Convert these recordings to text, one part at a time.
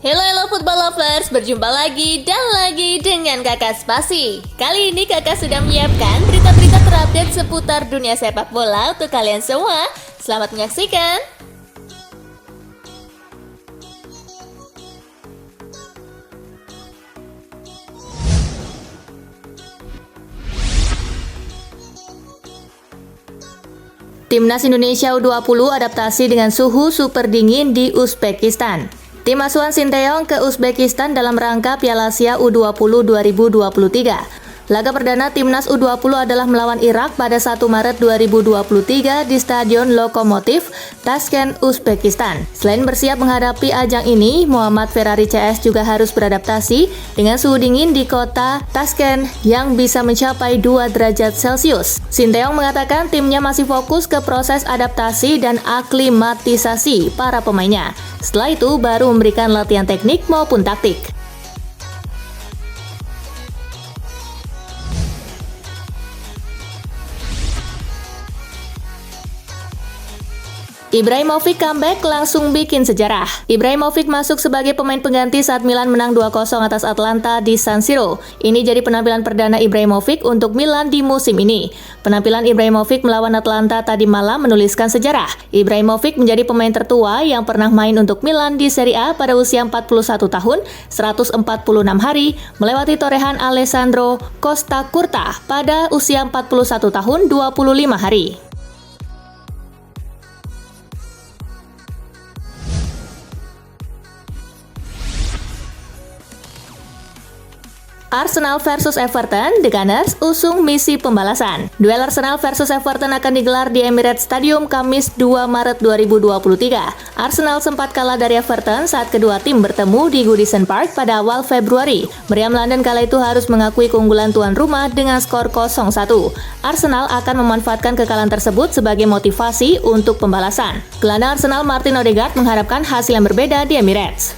Hello football lovers, berjumpa lagi dan lagi dengan Kakak Spasi. Kali ini Kakak sudah menyiapkan berita-berita terupdate seputar dunia sepak bola untuk kalian semua. Selamat menyaksikan. Timnas Indonesia U20 adaptasi dengan suhu super dingin di Uzbekistan. Tim asuhan Sinteyong ke Uzbekistan dalam rangka Piala Asia U20 2023. Laga perdana Timnas U20 adalah melawan Irak pada 1 Maret 2023 di Stadion Lokomotiv, Tashkent, Uzbekistan. Selain bersiap menghadapi ajang ini, Muhammad Ferrari CS juga harus beradaptasi dengan suhu dingin di kota Tashkent yang bisa mencapai 2 derajat Celcius. Sinteyong mengatakan timnya masih fokus ke proses adaptasi dan aklimatisasi para pemainnya. Setelah itu baru memberikan latihan teknik maupun taktik. Ibrahimovic comeback langsung bikin sejarah. Ibrahimovic masuk sebagai pemain pengganti saat Milan menang 2-0 atas Atalanta di San Siro. Ini jadi penampilan perdana Ibrahimovic untuk Milan di musim ini. Penampilan Ibrahimovic melawan Atalanta tadi malam menuliskan sejarah. Ibrahimovic menjadi pemain tertua yang pernah main untuk Milan di Serie A pada usia 41 tahun, 146 hari, melewati torehan Alessandro Costa Curta pada usia 41 tahun, 25 hari. Arsenal versus Everton, The Gunners usung misi pembalasan. Duel Arsenal versus Everton akan digelar di Emirates Stadium Kamis 2 Maret 2023. Arsenal sempat kalah dari Everton saat kedua tim bertemu di Goodison Park pada awal Februari. Meriam London kala itu harus mengakui keunggulan tuan rumah dengan skor 0-1. Arsenal akan memanfaatkan kekalahan tersebut sebagai motivasi untuk pembalasan. Gelandang Arsenal Martin Odegaard mengharapkan hasil yang berbeda di Emirates.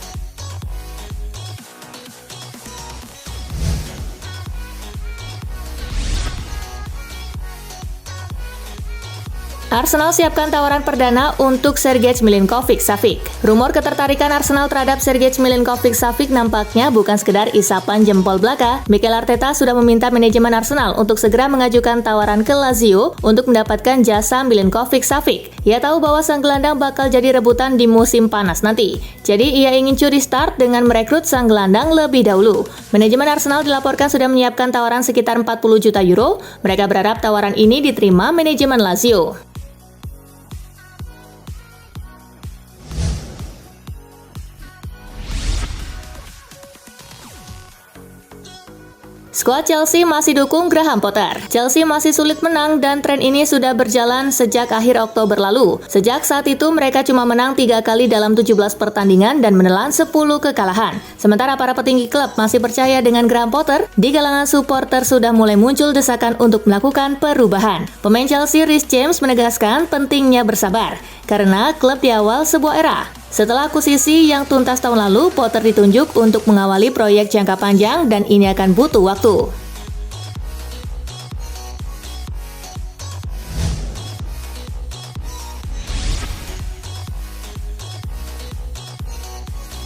Arsenal siapkan tawaran perdana untuk Sergej Milinkovic-Savic. Rumor ketertarikan Arsenal terhadap Sergej Milinkovic-Savic nampaknya bukan sekedar isapan jempol belaka. Mikel Arteta sudah meminta manajemen Arsenal untuk segera mengajukan tawaran ke Lazio untuk mendapatkan jasa Milinkovic-Savic. Ia tahu bahwa sang gelandang bakal jadi rebutan di musim panas nanti. Jadi ia ingin curi start dengan merekrut sang gelandang lebih dahulu. Manajemen Arsenal dilaporkan sudah menyiapkan tawaran sekitar 40 juta euro. Mereka berharap tawaran ini diterima manajemen Lazio. Skuad Chelsea masih dukung Graham Potter. Chelsea masih sulit menang dan tren ini sudah berjalan sejak akhir Oktober lalu. Sejak saat itu mereka cuma menang 3 kali dalam 17 pertandingan dan menelan 10 kekalahan. Sementara para petinggi klub masih percaya dengan Graham Potter, di kalangan supporter sudah mulai muncul desakan untuk melakukan perubahan. Pemain Chelsea Reece James menegaskan pentingnya bersabar, karena klub di awal sebuah era. Setelah akuisisi yang tuntas tahun lalu, Potter ditunjuk untuk mengawali proyek jangka panjang dan ini akan butuh waktu.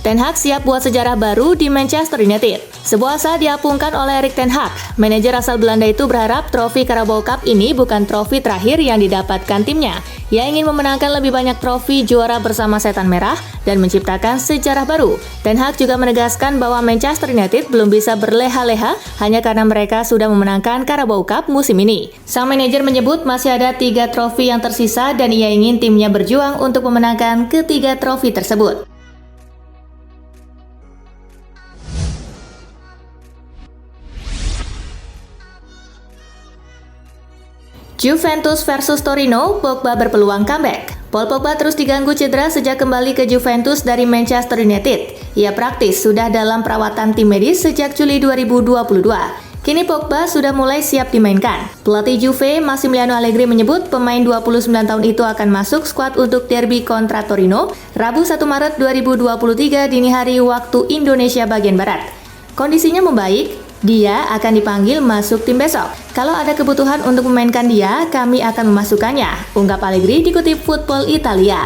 Ten Hag siap buat sejarah baru di Manchester United. Sebuah asa diapungkan oleh Erik ten Hag. Manajer asal Belanda itu berharap trofi Carabao Cup ini bukan trofi terakhir yang didapatkan timnya. Ia ingin memenangkan lebih banyak trofi juara bersama Setan Merah dan menciptakan sejarah baru. Ten Hag juga menegaskan bahwa Manchester United belum bisa berleha-leha hanya karena mereka sudah memenangkan Carabao Cup musim ini. Sang manajer menyebut masih ada 3 trofi yang tersisa dan ia ingin timnya berjuang untuk memenangkan ketiga trofi tersebut. Juventus versus Torino, Pogba berpeluang comeback. Paul Pogba terus diganggu cedera sejak kembali ke Juventus dari Manchester United. Ia praktis sudah dalam perawatan tim medis sejak Juli 2022. Kini Pogba sudah mulai siap dimainkan. Pelatih Juve, Massimiliano Allegri menyebut pemain 29 tahun itu akan masuk skuad untuk derby kontra Torino, Rabu 1 Maret 2023 dini hari waktu Indonesia bagian Barat. Kondisinya membaik. Dia akan dipanggil masuk tim besok. Kalau ada kebutuhan untuk memainkan dia, kami akan memasukkannya, ungkap Allegri dikutip Football Italia.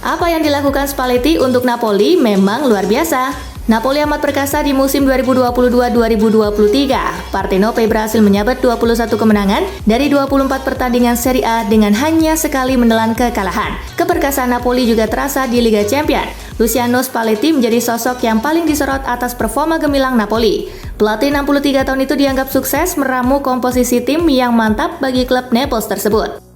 Apa yang dilakukan Spalletti untuk Napoli memang luar biasa. Napoli amat perkasa di musim 2022-2023. Partenope berhasil menyabet 21 kemenangan dari 24 pertandingan Serie A dengan hanya sekali menelan kekalahan. Keperkasaan Napoli juga terasa di Liga Champions. Luciano Spalletti menjadi sosok yang paling disorot atas performa gemilang Napoli. Pelatih 63 tahun itu dianggap sukses meramu komposisi tim yang mantap bagi klub Naples tersebut.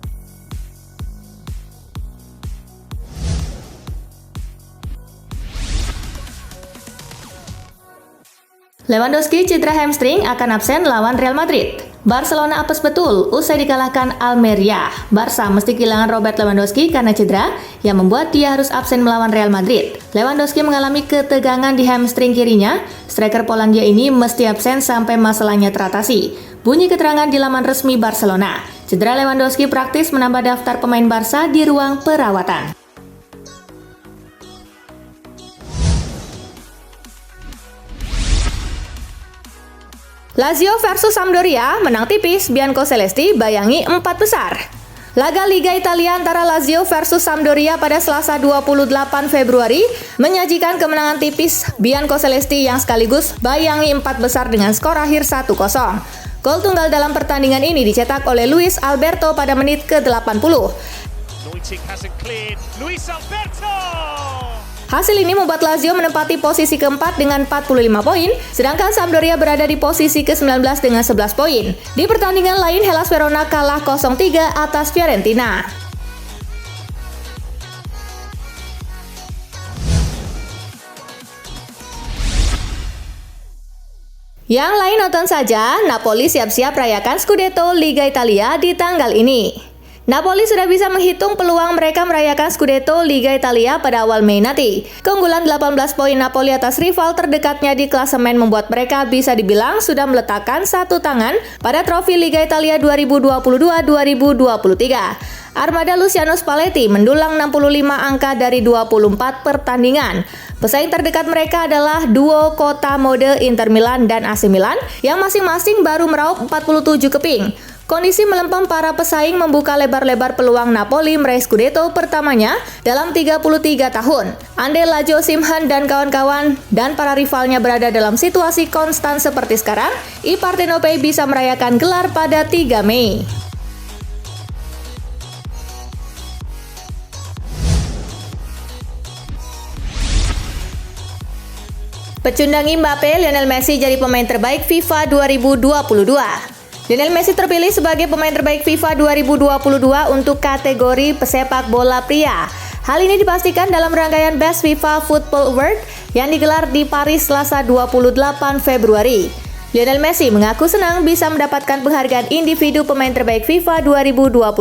Lewandowski cedera hamstring akan absen lawan Real Madrid. Barcelona apes betul usai dikalahkan Almeria. Barca mesti kehilangan Robert Lewandowski karena cedera yang membuat dia harus absen melawan Real Madrid. Lewandowski mengalami ketegangan di hamstring kirinya. Striker Polandia ini mesti absen sampai masalahnya teratasi. Bunyi keterangan di laman resmi Barcelona. Cedera Lewandowski praktis menambah daftar pemain Barca di ruang perawatan. Lazio versus Sampdoria menang tipis, Bianco Celesti bayangi 4 besar. Laga Liga Italia antara Lazio versus Sampdoria pada Selasa 28 Februari menyajikan kemenangan tipis Bianco Celesti yang sekaligus bayangi 4 besar dengan skor akhir 1-0. Gol tunggal dalam pertandingan ini dicetak oleh Luis Alberto pada menit ke-80. Hasil ini membuat Lazio menempati posisi keempat dengan 45 poin, sedangkan Sampdoria berada di posisi ke-19 dengan 11 poin. Di pertandingan lain, Hellas Verona kalah 0-3 atas Fiorentina. Yang lain nonton saja, Napoli siap-siap rayakan Scudetto Liga Italia di tanggal ini. Napoli sudah bisa menghitung peluang mereka merayakan Scudetto Liga Italia pada awal Mei nanti. Keunggulan 18 poin Napoli atas rival terdekatnya di klasemen membuat mereka bisa dibilang sudah meletakkan satu tangan pada trofi Liga Italia 2022-2023. Armada Luciano Spalletti mendulang 65 angka dari 24 pertandingan. Pesaing terdekat mereka adalah duo kota mode Inter Milan dan AC Milan yang masing-masing baru meraup 47 keping. Kondisi melempem para pesaing membuka lebar-lebar peluang Napoli meraih Scudetto pertamanya dalam 33 tahun. Andai Lazio Simhan dan kawan-kawan dan para rivalnya berada dalam situasi konstan seperti sekarang, I Partenope bisa merayakan gelar pada 3 Mei. Pecundang Mbappe, Lionel Messi jadi pemain terbaik FIFA 2022. Lionel Messi terpilih sebagai pemain terbaik FIFA 2022 untuk kategori pesepak bola pria. Hal ini dipastikan dalam rangkaian Best FIFA Football Award yang digelar di Paris Selasa 28 Februari. Lionel Messi mengaku senang bisa mendapatkan penghargaan individu pemain terbaik FIFA 2022.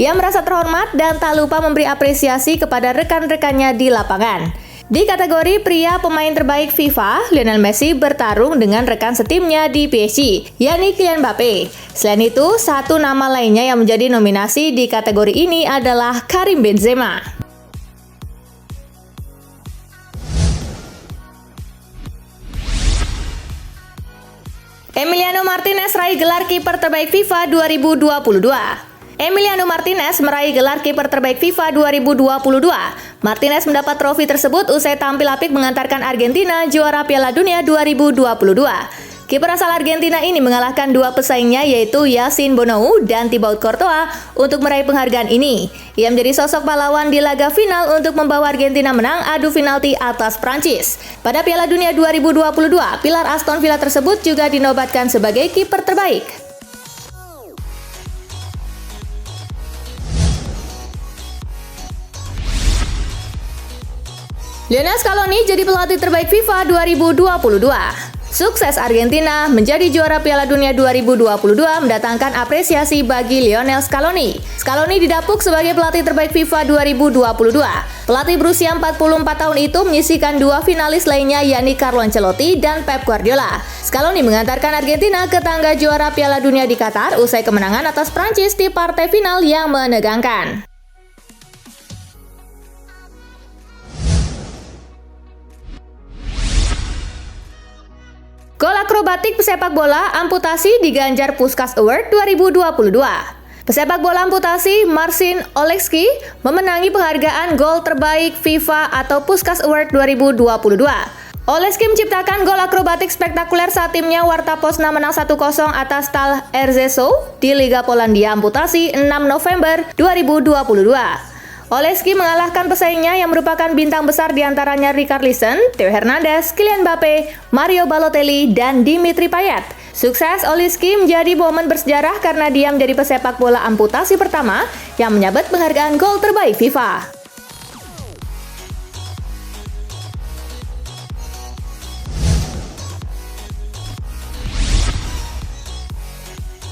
Ia merasa terhormat dan tak lupa memberi apresiasi kepada rekan-rekannya di lapangan. Di kategori pria pemain terbaik FIFA, Lionel Messi bertarung dengan rekan setimnya di PSG, yakni Kylian Mbappe. Selain itu, satu nama lainnya yang menjadi nominasi di kategori ini adalah Karim Benzema. Emiliano Martinez raih gelar kiper terbaik FIFA 2022. Emiliano Martinez meraih gelar kiper terbaik FIFA 2022. Martinez mendapat trofi tersebut usai tampil apik mengantarkan Argentina juara Piala Dunia 2022. Kiper asal Argentina ini mengalahkan dua pesaingnya yaitu Yacine Bonou dan Thibaut Courtois untuk meraih penghargaan ini. Ia menjadi sosok pahlawan di laga final untuk membawa Argentina menang adu penalti atas Prancis. Pada Piala Dunia 2022, pilar Aston Villa tersebut juga dinobatkan sebagai kiper terbaik. Lionel Scaloni jadi pelatih terbaik FIFA 2022. Sukses Argentina menjadi juara Piala Dunia 2022 mendatangkan apresiasi bagi Lionel Scaloni. Scaloni didapuk sebagai pelatih terbaik FIFA 2022. Pelatih berusia 44 tahun itu menyisihkan dua finalis lainnya yakni Carlo Ancelotti dan Pep Guardiola. Scaloni mengantarkan Argentina ke tangga juara Piala Dunia di Qatar usai kemenangan atas Prancis di partai final yang menegangkan. Gol akrobatik pesepak bola amputasi diganjar Puskás Award 2022. Pesepak bola amputasi Marcin Oleksy memenangi penghargaan gol terbaik FIFA atau Puskás Award 2022. Oleksy menciptakan gol akrobatik spektakuler saat timnya Warta Poznań menang 1-0 atas Stal Rzeszów di Liga Polandia Amputasi 6 November 2022. Oleksy mengalahkan pesaingnya yang merupakan bintang besar diantaranya Richarlison, Theo Hernandez, Kylian Mbappe, Mario Balotelli, dan Dimitri Payet. Sukses Oleksy menjadi momen bersejarah karena dia menjadi pesepak bola amputasi pertama yang menyabet penghargaan gol terbaik FIFA.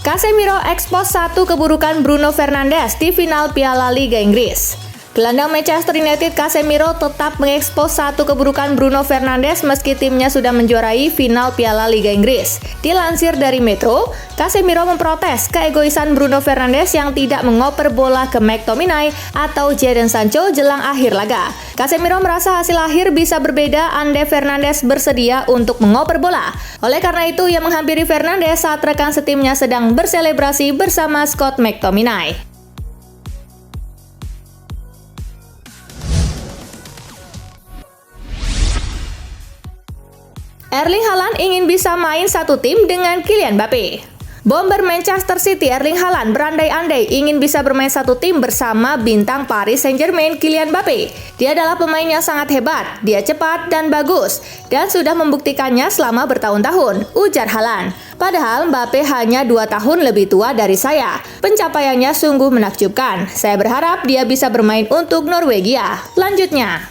Casemiro expose satu keburukan Bruno Fernandes di final Piala Liga Inggris. Gelandang Manchester United Casemiro tetap mengekspos satu keburukan Bruno Fernandes meski timnya sudah menjuarai final Piala Liga Inggris. Dilansir dari Metro, Casemiro memprotes keegoisan Bruno Fernandes yang tidak mengoper bola ke McTominay atau Jadon Sancho jelang akhir laga. Casemiro merasa hasil akhir bisa berbeda andai Fernandes bersedia untuk mengoper bola. Oleh karena itu, ia menghampiri Fernandes saat rekan setimnya sedang berselebrasi bersama Scott McTominay. Erling Haaland ingin bisa main satu tim dengan Kylian Mbappe. Bomber Manchester City Erling Haaland berandai-andai ingin bisa bermain satu tim bersama bintang Paris Saint-Germain Kylian Mbappe. Dia adalah pemain yang sangat hebat, dia cepat dan bagus, dan sudah membuktikannya selama bertahun-tahun, ujar Haaland. Padahal Mbappe hanya 2 tahun lebih tua dari saya. Pencapaiannya sungguh menakjubkan. Saya berharap dia bisa bermain untuk Norwegia. Lanjutnya.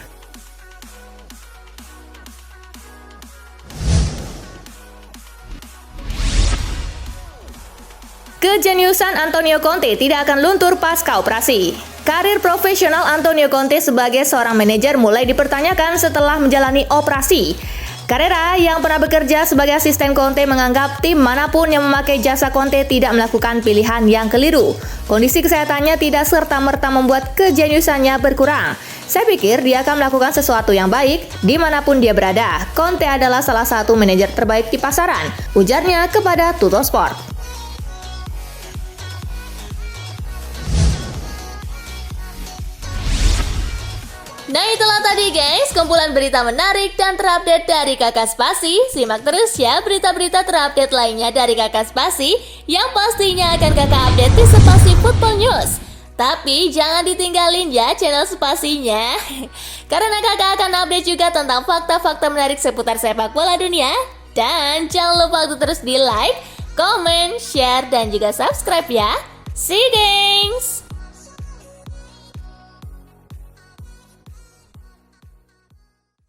Kejeniusan Antonio Conte tidak akan luntur pasca operasi. Karir profesional Antonio Conte sebagai seorang manajer mulai dipertanyakan setelah menjalani operasi. Carrera yang pernah bekerja sebagai asisten Conte menganggap tim manapun yang memakai jasa Conte tidak melakukan pilihan yang keliru. Kondisi kesehatannya tidak serta-merta membuat kejeniusannya berkurang. Saya pikir dia akan melakukan sesuatu yang baik dimanapun dia berada. Conte adalah salah satu manajer terbaik di pasaran, ujarnya kepada Tuttosport. Nah itulah tadi guys, kumpulan berita menarik dan terupdate dari Kakak Spasi. Simak terus ya berita-berita terupdate lainnya dari Kakak Spasi yang pastinya akan Kakak update di Spasi Football News. Tapi jangan ditinggalin ya channel Spasinya, karena Kakak akan update juga tentang fakta-fakta menarik seputar sepak bola dunia. Dan jangan lupa untuk terus di like, comment, share, dan juga subscribe ya. See you guys!